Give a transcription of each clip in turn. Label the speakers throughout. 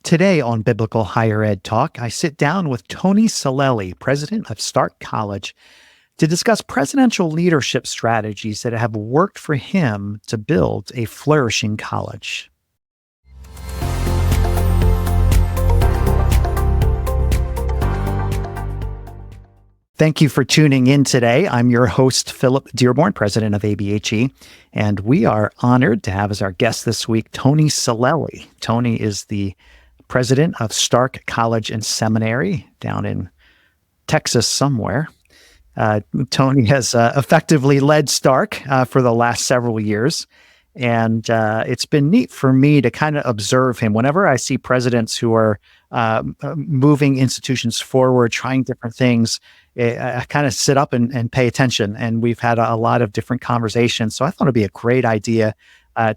Speaker 1: Today on Biblical Higher Ed Talk, I sit down with Tony Celelli, president of Stark College, to discuss presidential leadership strategies that have worked for him to build a flourishing college. Thank you for tuning in today. I'm your host, Philip Dearborn, president of ABHE, and we are honored to have as our guest this week, Tony Celelli. Tony is the president of Stark College and Seminary down in Texas somewhere. Tony has effectively led Stark for the last several years, and it's been neat for me to kind of observe him. Whenever I see presidents who are moving institutions forward, trying different things, I kind of sit up and pay attention, and we've had a lot of different conversations. So I thought it'd be a great idea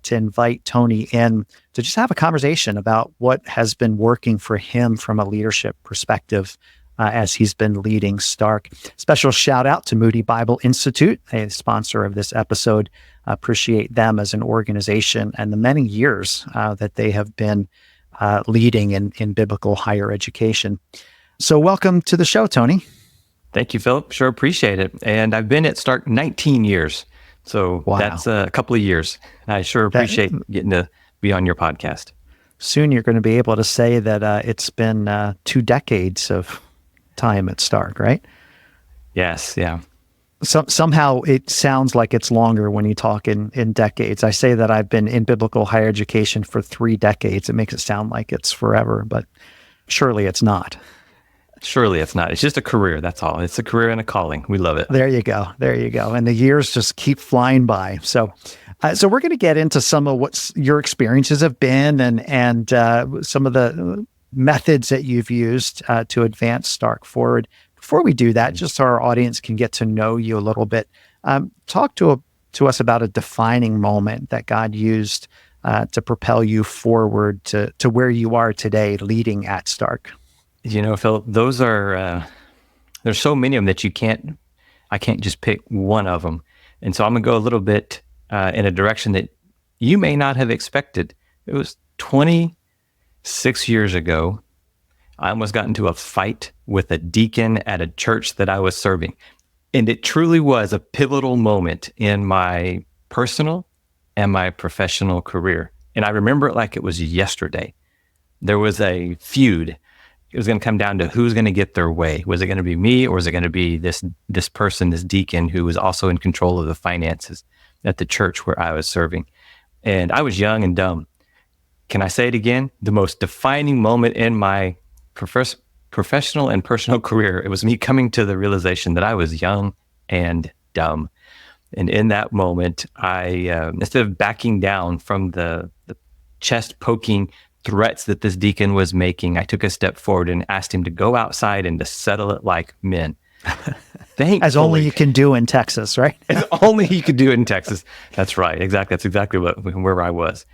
Speaker 1: to invite Tony in to just have a conversation about what has been working for him from a leadership perspective as he's been leading Stark. Special shout out to Moody Bible Institute, a sponsor of this episode. Appreciate them as an organization and the many years that they have been leading in biblical higher education. So welcome to the show, Tony.
Speaker 2: Thank you, Philip. Sure appreciate it. And I've been at Stark 19 years. So wow. That's a couple of years. I sure appreciate getting to be on your podcast.
Speaker 1: Soon you're going to be able to say that it's been 2 decades of time at Stark, right?
Speaker 2: Yes, yeah.
Speaker 1: Somehow it sounds like it's longer when you talk in decades. I say that I've been in biblical higher education for 3 decades. It makes it sound like it's forever, but surely it's not.
Speaker 2: Surely it's not. It's just a career. That's all. It's a career and a calling. We love it.
Speaker 1: There you go. There you go. And the years just keep flying by. So we're going to get into some of what your experiences have been and some of the methods that you've used to advance Stark forward. Before we do that, just so our audience can get to know you a little bit, talk to us about a defining moment that God used to propel you forward to where you are today, leading at Stark.
Speaker 2: You know, Philip, those are, there's so many of them that I can't just pick one of them. And so I'm going to go a little bit in a direction that you may not have expected. It was 26 years ago. I almost got into a fight with a deacon at a church that I was serving. And it truly was a pivotal moment in my personal and my professional career. And I remember it like it was yesterday. There was a feud. It was going to come down to who's going to get their way. Was it going to be me, or was it going to be this person, this deacon, who was also in control of the finances at the church where I was serving? And I was young and dumb. Can I say it again? The most defining moment in my professional and personal career, it was me coming to the realization that I was young and dumb. And in that moment, I instead of backing down from the chest poking threats that this deacon was making, I took a step forward and asked him to go outside and to settle it like men.
Speaker 1: As only you can do in Texas, right?
Speaker 2: As only you could do it in Texas. That's right. Exactly. That's exactly where I was.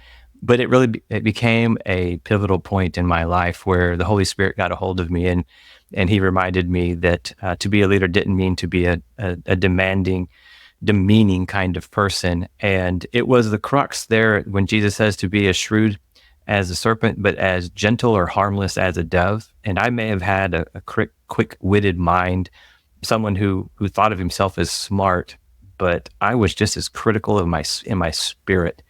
Speaker 2: But it became a pivotal point in my life where the Holy Spirit got a hold of me, and he reminded me that to be a leader didn't mean to be a demanding, demeaning kind of person. And it was the crux there when Jesus says to be as shrewd as a serpent, but as gentle or harmless as a dove. And I may have had a quick-witted mind, someone who thought of himself as smart, but I was just as critical in my spirit.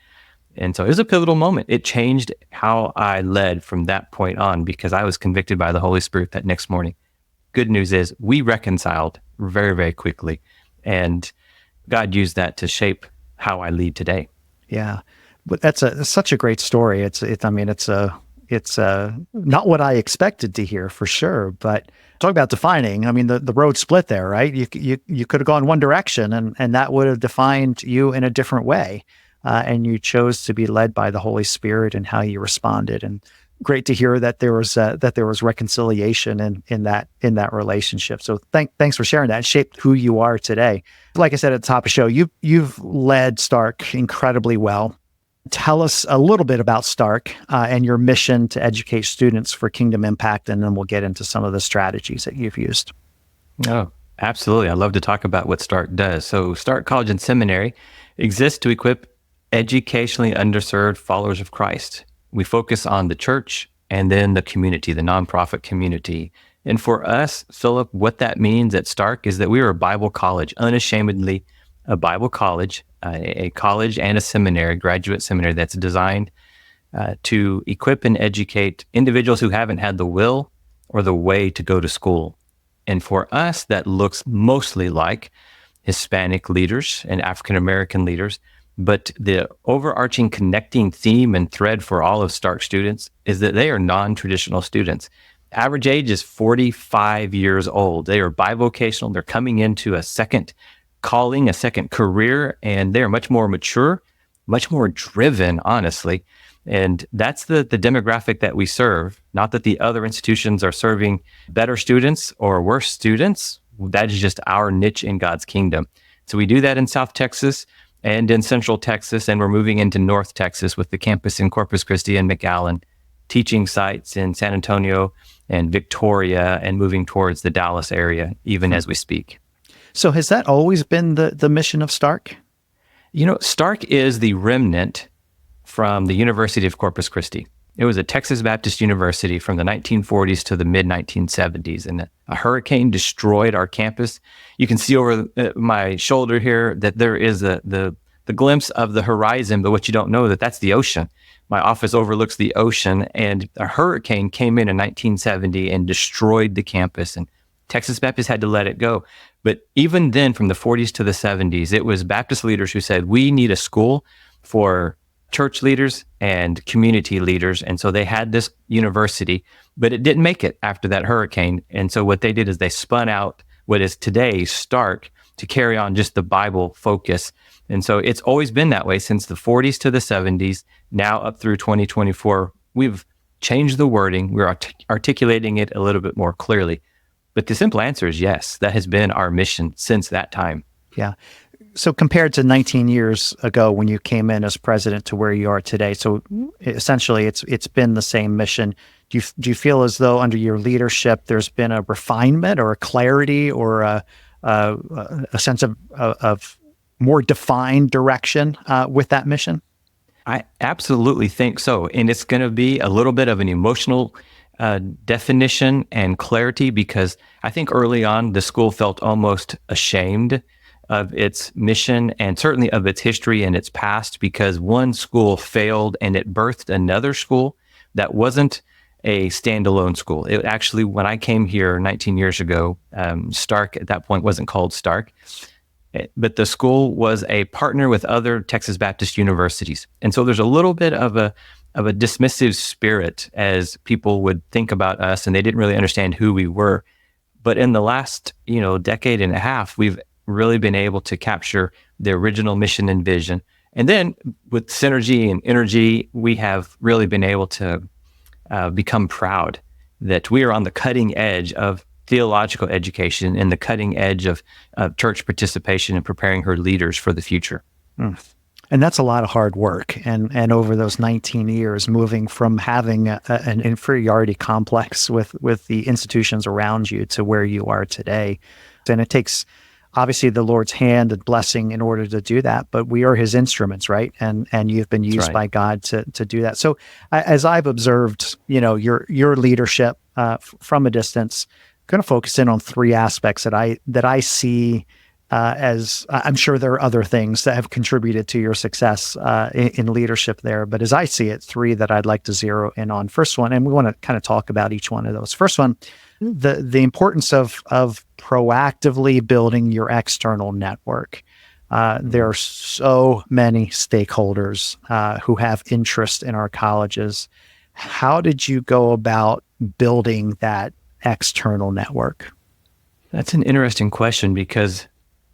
Speaker 2: And so it was a pivotal moment. It changed how I led from that point on, because I was convicted by the Holy Spirit that next morning. Good news is we reconciled very, very quickly, and God used that to shape how I lead today.
Speaker 1: Yeah. But that's such a great story. It's not what I expected to hear, for sure. But talk about defining. I mean, the road split there, right? You could have gone one direction, and that would have defined you in a different way. And you chose to be led by the Holy Spirit and how you responded. And great to hear that there was reconciliation in that relationship. So thanks for sharing that. It shaped who you are today. Like I said at the top of the show, you've led Stark incredibly well. Tell us a little bit about Stark and your mission to educate students for kingdom impact, and then we'll get into some of the strategies that you've used.
Speaker 2: Oh, absolutely. I love to talk about what Stark does. So Stark College and Seminary exists to equip educationally underserved followers of Christ. We focus on the church, and then the community, the nonprofit community. And for us, Philip, what that means at Stark is that we are a Bible college, unashamedly a Bible college, a college and a seminary, graduate seminary that's designed to equip and educate individuals who haven't had the will or the way to go to school. And for us, that looks mostly like Hispanic leaders and African American leaders. But the overarching connecting theme and thread for all of Stark students is that they are non-traditional students. Average age is 45 years old. They are bivocational. They're coming into a second calling, a second career, and they're much more mature, much more driven, honestly. And that's the demographic that we serve. Not that the other institutions are serving better students or worse students. That is just our niche in God's kingdom. So we do that in South Texas and in Central Texas, and we're moving into North Texas with the campus in Corpus Christi and McAllen, teaching sites in San Antonio and Victoria, and moving towards the Dallas area, even as we speak.
Speaker 1: So has that always been the mission of Stark?
Speaker 2: You know, Stark is the remnant from the University of Corpus Christi. It was a Texas Baptist university from the 1940s to the mid-1970s, and a hurricane destroyed our campus. You can see over my shoulder here that there is the glimpse of the horizon, but what you don't know that's the ocean. My office overlooks the ocean, and a hurricane came in 1970 and destroyed the campus, and Texas Baptist had to let it go. But even then, from the 40s to the 70s, it was Baptist leaders who said, we need a school for church leaders and community leaders. And so they had this university, but it didn't make it after that hurricane. And so what they did is they spun out what is today Stark to carry on just the Bible focus. And so it's always been that way since the 40s to the 70s, now up through 2024. We've changed the wording. We're articulating it a little bit more clearly. But the simple answer is yes, that has been our mission since that time.
Speaker 1: Yeah. So compared to 19 years ago when you came in as president to where you are today, so essentially it's been the same mission. Do you feel as though under your leadership there's been a refinement or a clarity or a sense of more defined direction with that mission?
Speaker 2: I absolutely think so. And it's going to be a little bit of an emotional definition and clarity, because I think early on the school felt almost ashamed of its mission and certainly of its history and its past, because one school failed and it birthed another school that wasn't a standalone school. It actually, when I came here 19 years ago, Stark at that point wasn't called Stark, but the school was a partner with other Texas Baptist universities. And so there's a little bit of a dismissive spirit as people would think about us, and they didn't really understand who we were. But in the last, decade and a half, we've really been able to capture the original mission and vision. And then with synergy and energy, we have really been able to become proud that we are on the cutting edge of theological education and the cutting edge of church participation and preparing her leaders for the future.
Speaker 1: And that's a lot of hard work. And over those 19 years, moving from having an inferiority complex with the institutions around you to where you are today. And it takes obviously the Lord's hand and blessing in order to do that, but we are his instruments, right? And you've been used by God to do that. So as I've observed, your leadership from a distance, I'm going to focus in on three aspects that I see as I'm sure there are other things that have contributed to your success in leadership there, but as I see it, three that I'd like to zero in on. First one, and we want to kind of talk about each one of those. First one, the importance of proactively building your external network. There are so many stakeholders who have interest in our colleges. How did you go about building that external network?
Speaker 2: That's an interesting question because,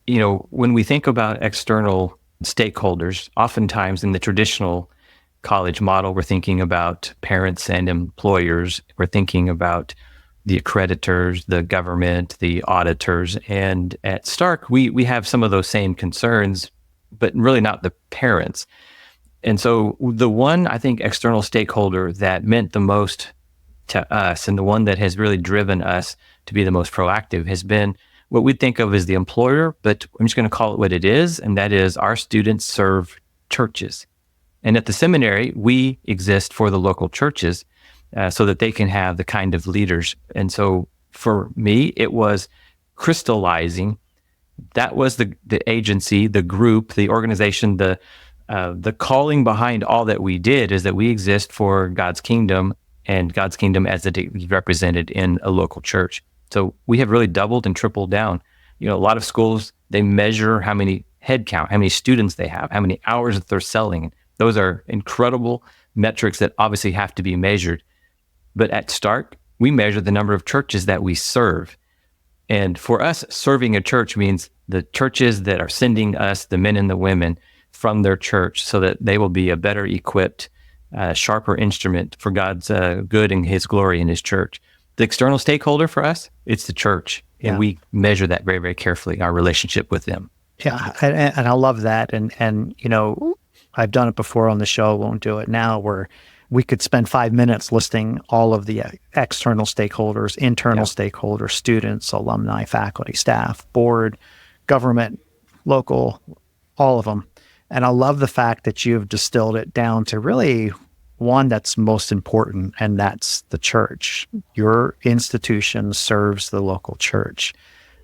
Speaker 2: when we think about external stakeholders, oftentimes in the traditional college model, we're thinking about parents and employers. We're thinking about the accreditors, the government, the auditors. And at Stark, we have some of those same concerns, but really not the parents. And so the one, I think, external stakeholder that meant the most to us and the one that has really driven us to be the most proactive has been what we think of as the employer, but I'm just going to call it what it is, and that is our students serve churches. And at the seminary, we exist for the local churches. so that they can have the kind of leaders. And so for me, it was crystallizing. That was the agency, the group, the organization, the calling behind all that we did is that we exist for God's kingdom, and God's kingdom as it is represented in a local church. So we have really doubled and tripled down. A lot of schools, they measure how many head count, how many students they have, how many hours that they're selling. Those are incredible metrics that obviously have to be measured. But at Stark, we measure the number of churches that we serve. And for us, serving a church means the churches that are sending us the men and the women from their church so that they will be a better equipped, sharper instrument for God's good and his glory in his church. The external stakeholder for us, it's the church. And we measure that very, very carefully, our relationship with them.
Speaker 1: Yeah, and I love that. And I've done it before on the show, won't do it now, where we could spend 5 minutes listing all of the external stakeholders, internal stakeholders, students, alumni, faculty, staff, board, government, local, all of them. And I love the fact that you've distilled it down to really one that's most important, and that's the church. Your institution serves the local church.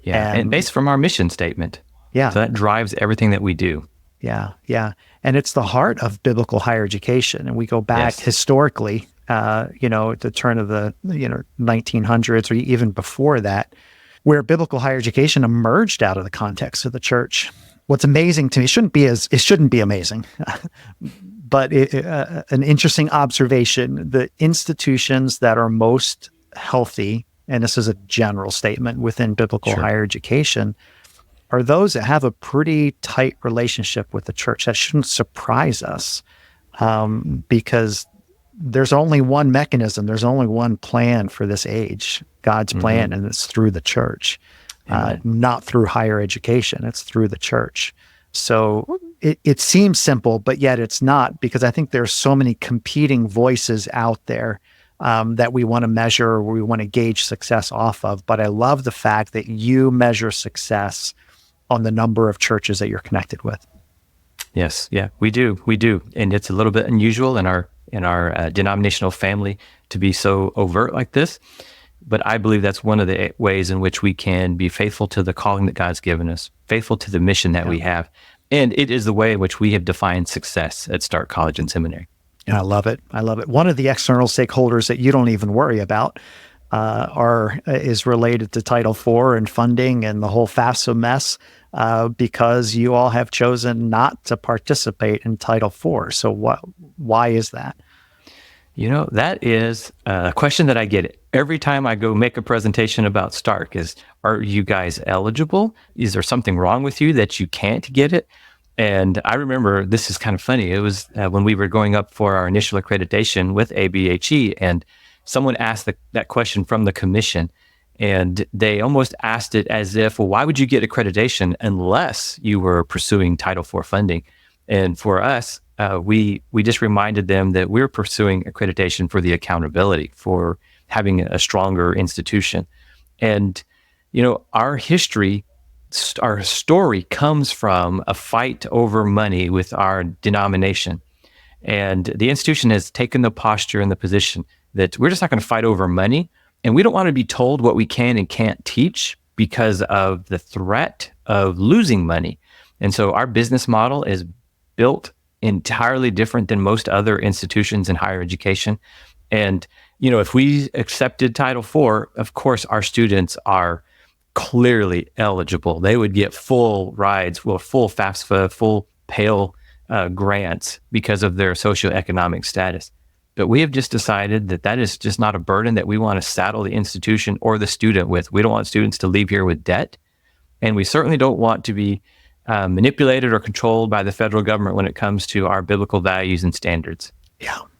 Speaker 2: Yeah, and based from our mission statement.
Speaker 1: Yeah.
Speaker 2: So that drives everything that we do.
Speaker 1: Yeah, yeah. And it's the heart of biblical higher education. And we go back historically, at the turn of the 1900s or even before that, where biblical higher education emerged out of the context of the church. What's amazing to me, it shouldn't be amazing, but an interesting observation, the institutions that are most healthy, and this is a general statement within biblical higher education, are those that have a pretty tight relationship with the church. That shouldn't surprise us, because there's only one mechanism, there's only one plan for this age, God's plan, and it's through the church, not through higher education, it's through the church. So it seems simple, but yet it's not, because I think there's so many competing voices out there that we want to measure, or we want to gauge success off of. But I love the fact that you measure success on the number of churches that you're connected with.
Speaker 2: Yes, yeah, we do, and it's a little bit unusual in our denominational family to be so overt like this. But I believe that's one of the ways in which we can be faithful to the calling that God's given us, faithful to the mission that we have, and it is the way in which we have defined success at Stark College and Seminary.
Speaker 1: And I love it. One of the external stakeholders that you don't even worry about is related to Title IV and funding and the whole FAFSA mess, because you all have chosen not to participate in Title IV. So why is that?
Speaker 2: That is a question that I get every time I go make a presentation about Stark is, are you guys eligible? Is there something wrong with you that you can't get it? And I remember, this is kind of funny, it was when we were going up for our initial accreditation with ABHE, and someone asked that question from the commission, and they almost asked it as if, well, why would you get accreditation unless you were pursuing Title IV funding? And for us, we just reminded them that we're pursuing accreditation for the accountability, for having a stronger institution. And, our history, our story comes from a fight over money with our denomination. And the institution has taken the posture and the position that we're just not going to fight over money. And we don't want to be told what we can and can't teach because of the threat of losing money. And so our business model is built entirely different than most other institutions in higher education. And, if we accepted Title IV, of course, our students are clearly eligible. They would get full rides, full FAFSA, full Pell grants because of their socioeconomic status. But we have just decided that is just not a burden that we want to saddle the institution or the student with. We don't want students to leave here with debt. And we certainly don't want to be manipulated or controlled by the federal government when it comes to our biblical values and standards.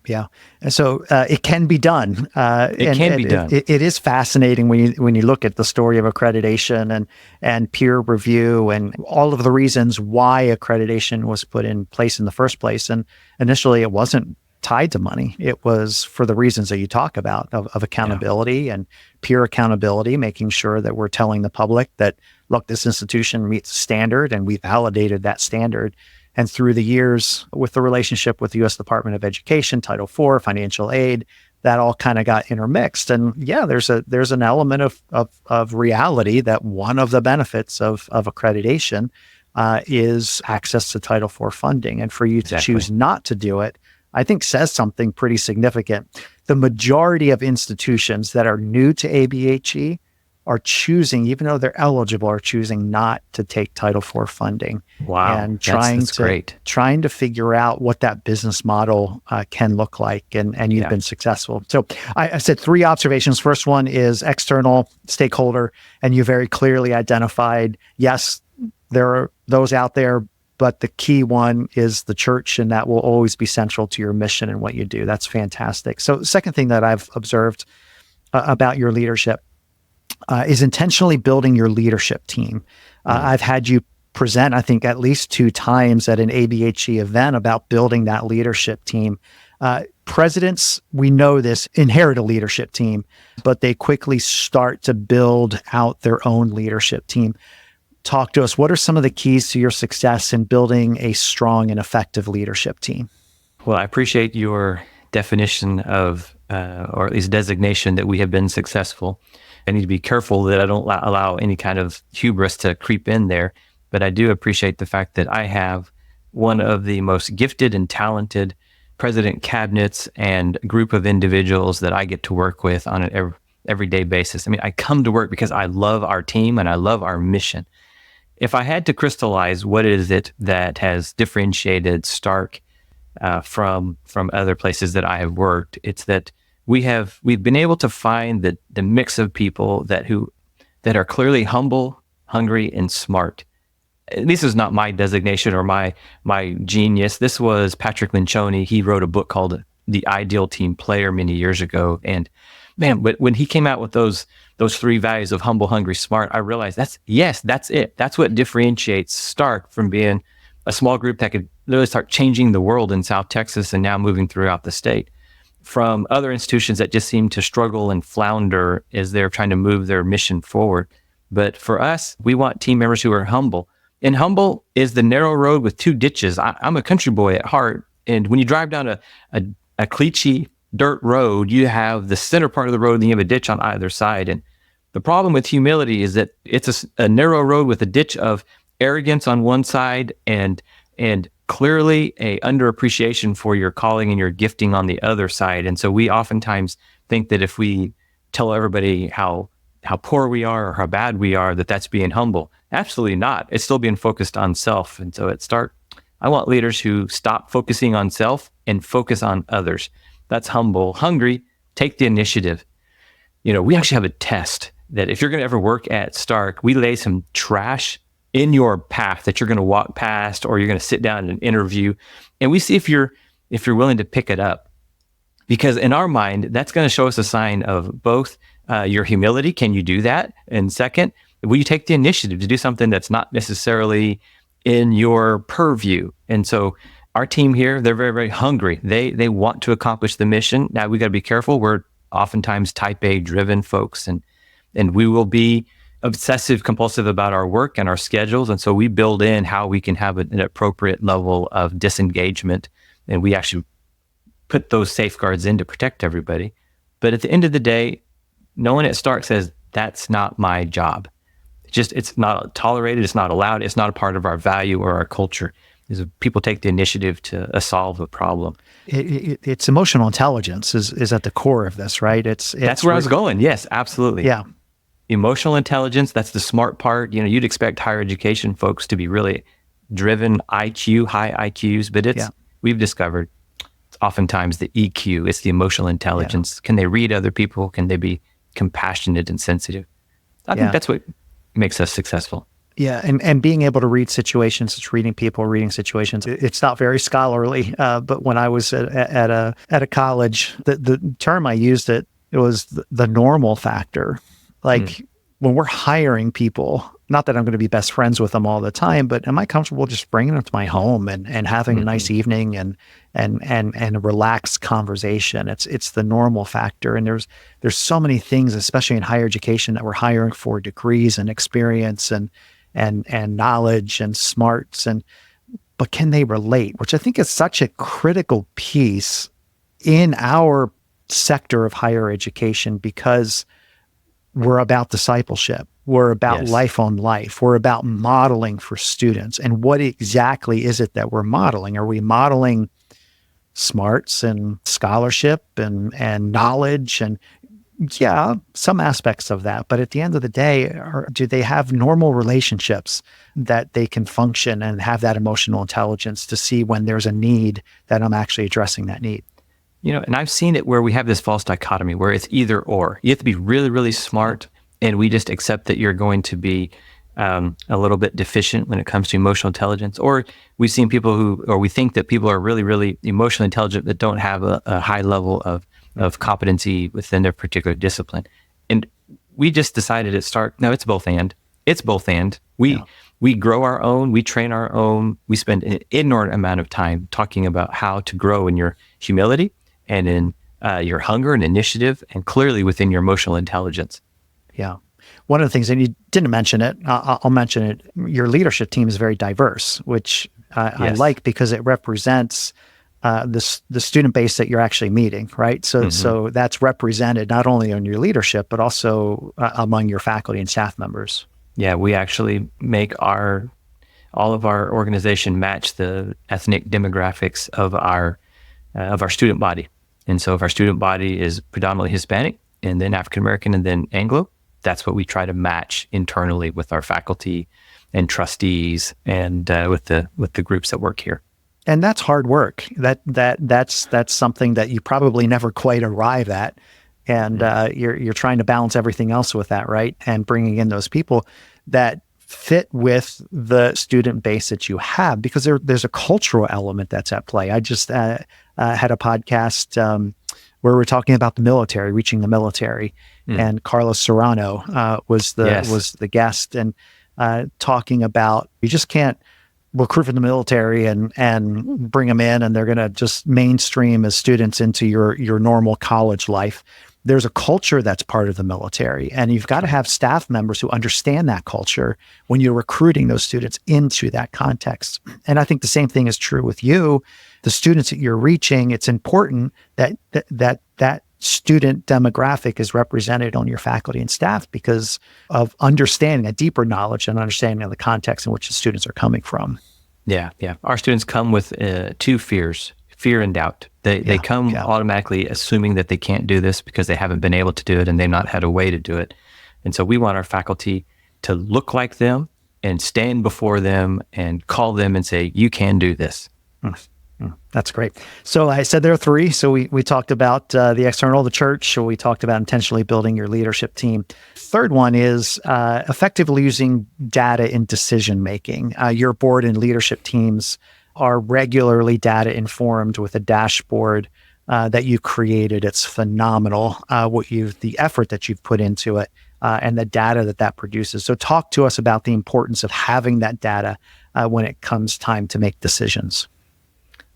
Speaker 1: Yeah. And so it can be done.
Speaker 2: It can be done.
Speaker 1: It is fascinating when you look at the story of accreditation and peer review and all of the reasons why accreditation was put in place in the first place. And initially, it wasn't tied to money. It was for the reasons that you talk about of accountability and peer accountability, making sure that we're telling the public that, look, this institution meets standard and we validated that standard. And through the years, with the relationship with the U.S. Department of Education, Title IV, financial aid, that all kind of got intermixed. And yeah, there's an element of reality that one of the benefits of accreditation is access to Title IV funding. And for you to choose not to do it, I think says something pretty significant. The majority of institutions that are new to ABHE are choosing, even though they're eligible, are choosing not to take Title IV funding.
Speaker 2: Wow.
Speaker 1: And trying to figure out what that business model can look like. And you've been successful. So I said 3 observations. First one is external stakeholder. And you very clearly identified, yes, there are those out there, but the key one is the church, and that will always be central to your mission and what you do. That's fantastic. So the second thing that I've observed about your leadership is intentionally building your leadership team. I've had you present, I think, at least 2 times at an ABHE event about building that leadership team. Presidents, we know this, inherit a leadership team, but they quickly start to build out their own leadership team. Talk to us. What are some of the keys to your success in building a strong and effective leadership team?
Speaker 2: Well, I appreciate your definition of, or at least designation, that we have been successful. I need to be careful that I don't allow any kind of hubris to creep in there. But I do appreciate the fact that I have one of the most gifted and talented president cabinets and group of individuals that I get to work with on an everyday basis. I mean, I come to work because I love our team and I love our mission. If I had to crystallize what is it that has differentiated Stark from other places that I have worked, it's that we've been able to find the mix of people that are clearly humble, hungry, and smart. This is not my designation or my genius. This was Patrick Lencioni. He wrote a book called The Ideal Team Player many years ago, and man, but when he came out with those 3 values of humble, hungry, smart, I realized that's it. That's what differentiates Stark from being a small group that could literally start changing the world in South Texas and now moving throughout the state, from other institutions that just seem to struggle and flounder as they're trying to move their mission forward. But for us, we want team members who are humble. And humble is the narrow road with 2 ditches. I'm a country boy at heart. And when you drive down a cliche dirt road, you have the center part of the road and you have a ditch on either side. And the problem with humility is that it's a narrow road with a ditch of arrogance on one side and clearly a underappreciation for your calling and your gifting on the other side. And so we oftentimes think that if we tell everybody how poor we are or how bad we are, that's being humble. Absolutely not. It's still being focused on self. And so at Stark, I want leaders who stop focusing on self and focus on others. That's humble. Hungry, take the initiative. We actually have a test that if you're going to ever work at Stark, we lay some trash in your path that you're going to walk past or you're going to sit down in an interview. And we see if you're willing to pick it up. Because in our mind, that's going to show us a sign of both your humility. Can you do that? And second, will you take the initiative to do something that's not necessarily in your purview? And so our team here, they're very, very hungry. They want to accomplish the mission. Now, we got to be careful. We're oftentimes type A driven folks, and we will be obsessive compulsive about our work and our schedules. And so we build in how we can have an appropriate level of disengagement. And we actually put those safeguards in to protect everybody. But at the end of the day, no one at Stark says, that's not my job. It's not tolerated. It's not allowed. It's not a part of our value or our culture. People take the initiative to solve a problem.
Speaker 1: It's emotional intelligence is at the core of this, right?
Speaker 2: That's where I was going. Yes, absolutely.
Speaker 1: Yeah.
Speaker 2: Emotional intelligence, that's the smart part. You'd expect higher education folks to be really driven IQ, high IQs, but we've discovered it's oftentimes the EQ. It's the emotional intelligence. Yeah. Can they read other people? Can they be compassionate and sensitive? I think that's what makes us successful.
Speaker 1: Yeah, and being able to read situations, it's reading people, reading situations. It's not very scholarly, but when I was at a college, the term I used it was the normal factor. Like when we're hiring people, not that I'm going to be best friends with them all the time, but am I comfortable just bringing them to my home and having a nice evening and a relaxed conversation? It's the normal factor. And there's so many things, especially in higher education, that we're hiring for degrees and experience and knowledge and smarts, but can they relate? Which I think is such a critical piece in our sector of higher education because we're about discipleship. We're about
Speaker 2: Yes.
Speaker 1: life on life. We're about modeling for students. And what exactly is it that we're modeling? Are we modeling smarts and scholarship and knowledge? And yeah, some aspects of that. But at the end of the day, do they have normal relationships that they can function and have that emotional intelligence to see when there's a need that I'm actually addressing that need?
Speaker 2: And I've seen it where we have this false dichotomy where it's either or. You have to be really, really smart, and we just accept that you're going to be a little bit deficient when it comes to emotional intelligence. Or we've seen people we think that people are really, really emotionally intelligent that don't have a high level of competency within their particular discipline. And we just decided at Stark, no, it's both and. It's both and. We grow our own, we train our own, we spend an inordinate amount of time talking about how to grow in your humility and in your hunger and initiative, and clearly within your emotional intelligence.
Speaker 1: Yeah. One of the things, and you didn't mention it, I'll mention it, your leadership team is very diverse, which I like because it represents the student base that you're actually meeting, right? So that's represented not only on your leadership, but also among your faculty and staff members.
Speaker 2: Yeah, we actually make all of our organization match the ethnic demographics of our student body. And so if our student body is predominantly Hispanic and then African American and then Anglo, that's what we try to match internally with our faculty and trustees and with the groups that work here.
Speaker 1: And that's hard work. That's something that you probably never quite arrive at. And you're trying to balance everything else with that, right? And bringing in those people that fit with the student base that you have, because there's a cultural element that's at play. I just had a podcast where we're talking about the military, reaching the military, and Carlos Serrano was the guest, and talking about you just can't recruit from the military and bring them in, and they're going to just mainstream as students into your normal college life. There's a culture that's part of the military, and you've got to have staff members who understand that culture when you're recruiting those students into that context. And I think the same thing is true with you. The students that you're reaching, it's important that student demographic is represented on your faculty and staff because of understanding, a deeper knowledge and understanding of the context in which the students are coming from.
Speaker 2: Yeah. Our students come with two fears, fear and doubt. They come automatically assuming that they can't do this because they haven't been able to do it and they've not had a way to do it. And so we want our faculty to look like them and stand before them and call them and say, you can do this.
Speaker 1: That's great. So I said there are three. So we talked about the external, the church. So we talked about intentionally building your leadership team. Third one is effectively using data in decision making. Your board and leadership teams are regularly data informed with a dashboard that you created. It's phenomenal the effort that you've put into it and the data that produces. So talk to us about the importance of having that data when it comes time to make decisions.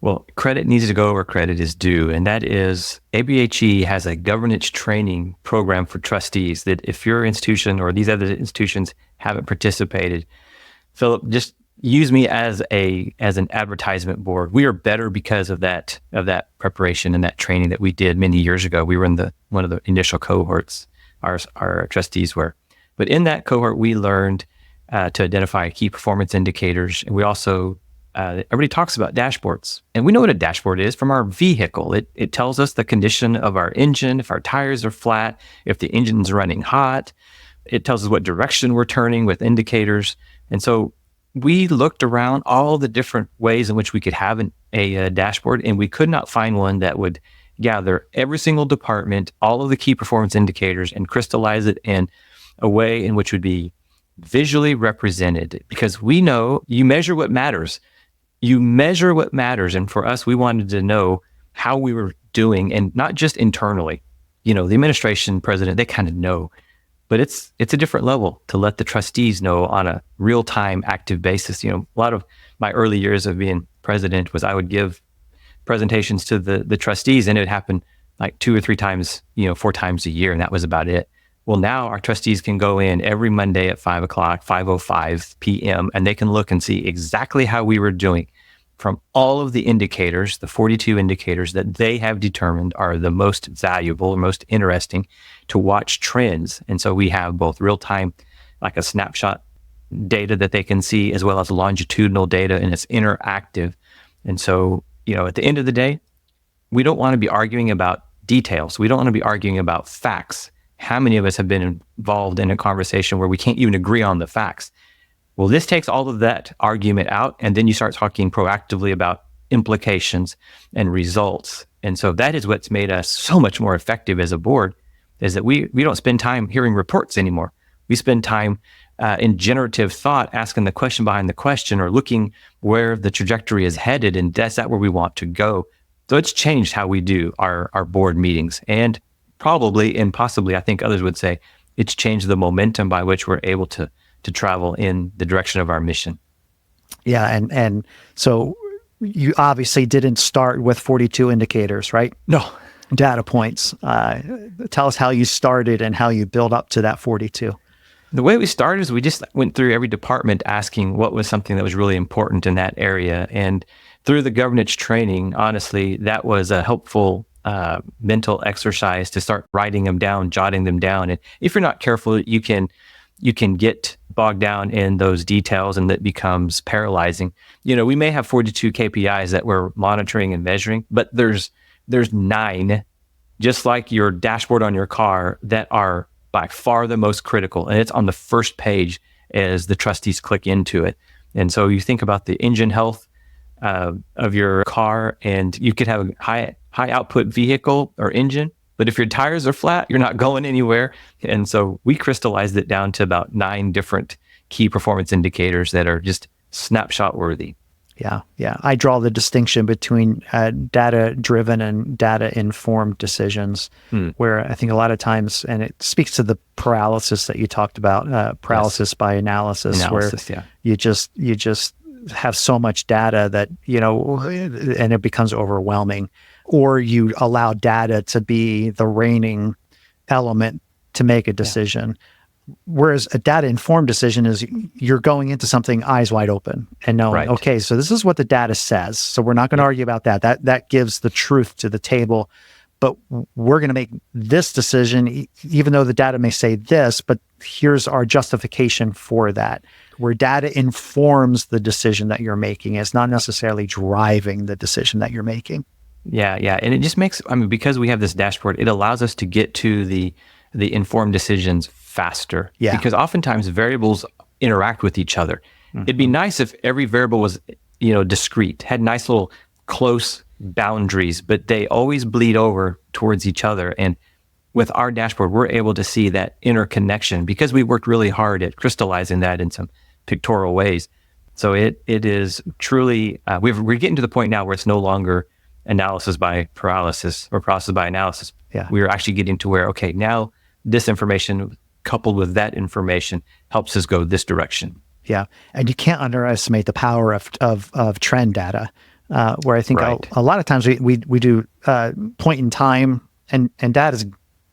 Speaker 2: Well, credit needs to go where credit is due, and that is ABHE has a governance training program for trustees that if your institution or these other institutions haven't participated, Philip, just use me as an advertisement board. We are better because of that preparation and that training that we did many years ago. We were in one of the initial cohorts, our trustees were. But in that cohort, we learned to identify key performance indicators, and we also everybody talks about dashboards, and we know what a dashboard is from our vehicle. It tells us the condition of our engine, if our tires are flat, if the engine's running hot. It tells us what direction we're turning with indicators. And so we looked around all the different ways in which we could have a dashboard, and we could not find one that would gather every single department, all of the key performance indicators, and crystallize it in a way in which would be visually represented. Because we know you measure what matters. You measure what matters. And for us, we wanted to know how we were doing, and not just internally. The administration, president, they kind of know, but it's a different level to let the trustees know on a real-time active basis. A lot of my early years of being president was I would give presentations to the trustees, and it would happen like 2 or 3 times, 4 times a year. And that was about it. Well, now our trustees can go in every Monday at 5:00, 5:05 p.m., and they can look and see exactly how we were doing from all of the indicators, the 42 indicators that they have determined are the most valuable or most interesting to watch trends. And so we have both real-time, like a snapshot data that they can see, as well as longitudinal data, and it's interactive. And so, at the end of the day, we don't want to be arguing about details. We don't want to be arguing about facts. How many of us have been involved in a conversation where we can't even agree on the facts? Well, this takes all of that argument out, and then you start talking proactively about implications and results. And so that is what's made us so much more effective as a board, is that we don't spend time hearing reports anymore. We spend time in generative thought, asking the question behind the question, or looking where the trajectory is headed, and that's where we want to go. So it's changed how we do our board meetings, and probably and possibly, I think others would say, it's changed the momentum by which we're able to travel in the direction of our mission.
Speaker 1: Yeah, and so you obviously didn't start with 42 indicators, right?
Speaker 2: No.
Speaker 1: Data points. Tell us how you started and how you built up to that 42.
Speaker 2: The way we started is we just went through every department asking what was something that was really important in that area. And through the governance training, honestly, that was a helpful mental exercise to start writing them down, jotting them down. And if you're not careful, you can get bogged down in those details, and that becomes paralyzing. We may have 42 KPIs that we're monitoring and measuring, but there's 9, just like your dashboard on your car, that are by far the most critical. And it's on the first page as the trustees click into it. And so you think about the engine health of your car, and you could have a high output vehicle or engine, but if your tires are flat, you're not going anywhere. And so we crystallized it down to about 9 different key performance indicators that are just snapshot worthy.
Speaker 1: Yeah. I draw the distinction between data-driven and data-informed decisions, where I think a lot of times, and it speaks to the paralysis that you talked about, paralysis by analysis, where you just have so much data that, and it becomes overwhelming, or you allow data to be the reigning element to make a decision. Whereas a data-informed decision is you're going into something eyes wide open and knowing, okay, so this is what the data says. So we're not going to argue about that. That gives the truth to the table. But we're going to make this decision, even though the data may say this, but here's our justification for that. Where data informs the decision that you're making. It's not necessarily driving the decision that you're making.
Speaker 2: Yeah. And it just makes, because we have this dashboard, it allows us to get to the informed decisions faster. Yeah. Because oftentimes variables interact with each other. Mm-hmm. It'd be nice if every variable was, discrete, had nice little close boundaries, but they always bleed over towards each other. And with our dashboard, we're able to see that interconnection because we worked really hard at crystallizing that in some pictorial ways. So it is truly, we're getting to the point now where it's no longer analysis by paralysis or paralysis by analysis.
Speaker 1: Yeah.
Speaker 2: We're actually getting to where, okay, now this information coupled with that information helps us go this direction.
Speaker 1: Yeah. And you can't underestimate the power of trend data, where I think a lot of times we do point in time, and data is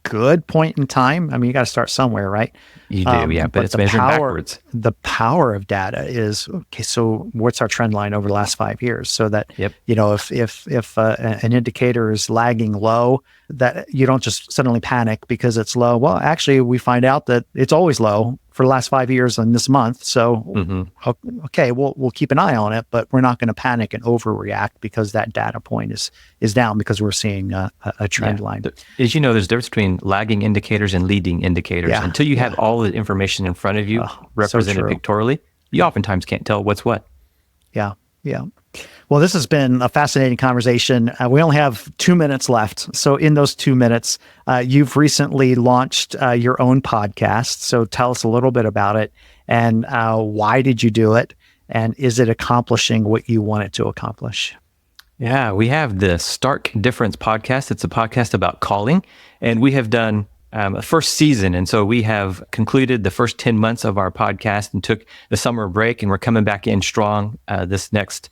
Speaker 1: good point in time. You got to start somewhere, right?
Speaker 2: You do, but it's measured backwards.
Speaker 1: The power of data is, okay, so what's our trend line over the last 5 years? So that, if an indicator is lagging low, that you don't just suddenly panic because it's low. Well, actually, we find out that it's always low for the last 5 years and this month. So, okay, we'll keep an eye on it, but we're not going to panic and overreact because that data point is down because we're seeing a trend line.
Speaker 2: As you know, there's a difference between lagging indicators and leading indicators. Yeah. Until you have all the information in front of you represented pictorially, you oftentimes can't tell what's what.
Speaker 1: Yeah. Well, this has been a fascinating conversation. We only have 2 minutes left. So in those 2 minutes, you've recently launched your own podcast. So tell us a little bit about it, and why did you do it? And is it accomplishing what you want it to accomplish?
Speaker 2: Yeah, we have the Stark Difference podcast. It's a podcast about calling, and we have done a first season. And so we have concluded the first 10 months of our podcast and took the summer break, and we're coming back in strong this next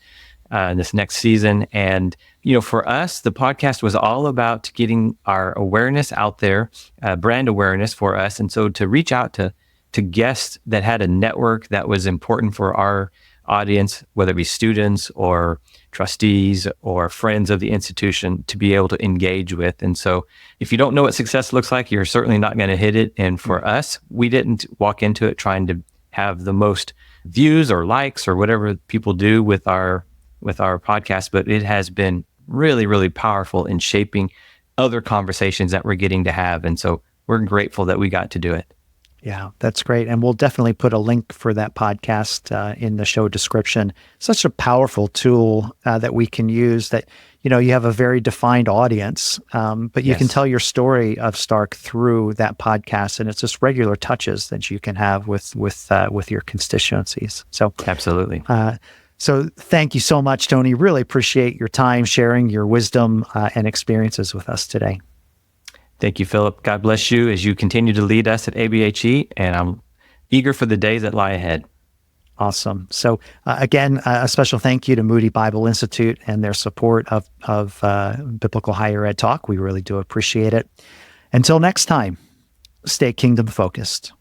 Speaker 2: season. And, for us, the podcast was all about getting our awareness out there, brand awareness for us. And so to reach out to guests that had a network that was important for our audience, whether it be students or trustees or friends of the institution, to be able to engage with. And so if you don't know what success looks like, you're certainly not going to hit it. And for us, we didn't walk into it trying to have the most views or likes or whatever people do with our podcast, but it has been really, really powerful in shaping other conversations that we're getting to have. And so we're grateful that we got to do it.
Speaker 1: Yeah, that's great. And we'll definitely put a link for that podcast in the show description. Such a powerful tool that we can use that, you have a very defined audience, but you can tell your story of Stark through that podcast. And it's just regular touches that you can have with your constituencies. So
Speaker 2: absolutely.
Speaker 1: So thank you so much, Tony. Really appreciate your time sharing your wisdom and experiences with us today.
Speaker 2: Thank you, Philip. God bless you as you continue to lead us at ABHE, and I'm eager for the days that lie ahead.
Speaker 1: Awesome. So again, a special thank you to Moody Bible Institute and their support of Biblical Higher Ed Talk. We really do appreciate it. Until next time, stay kingdom focused.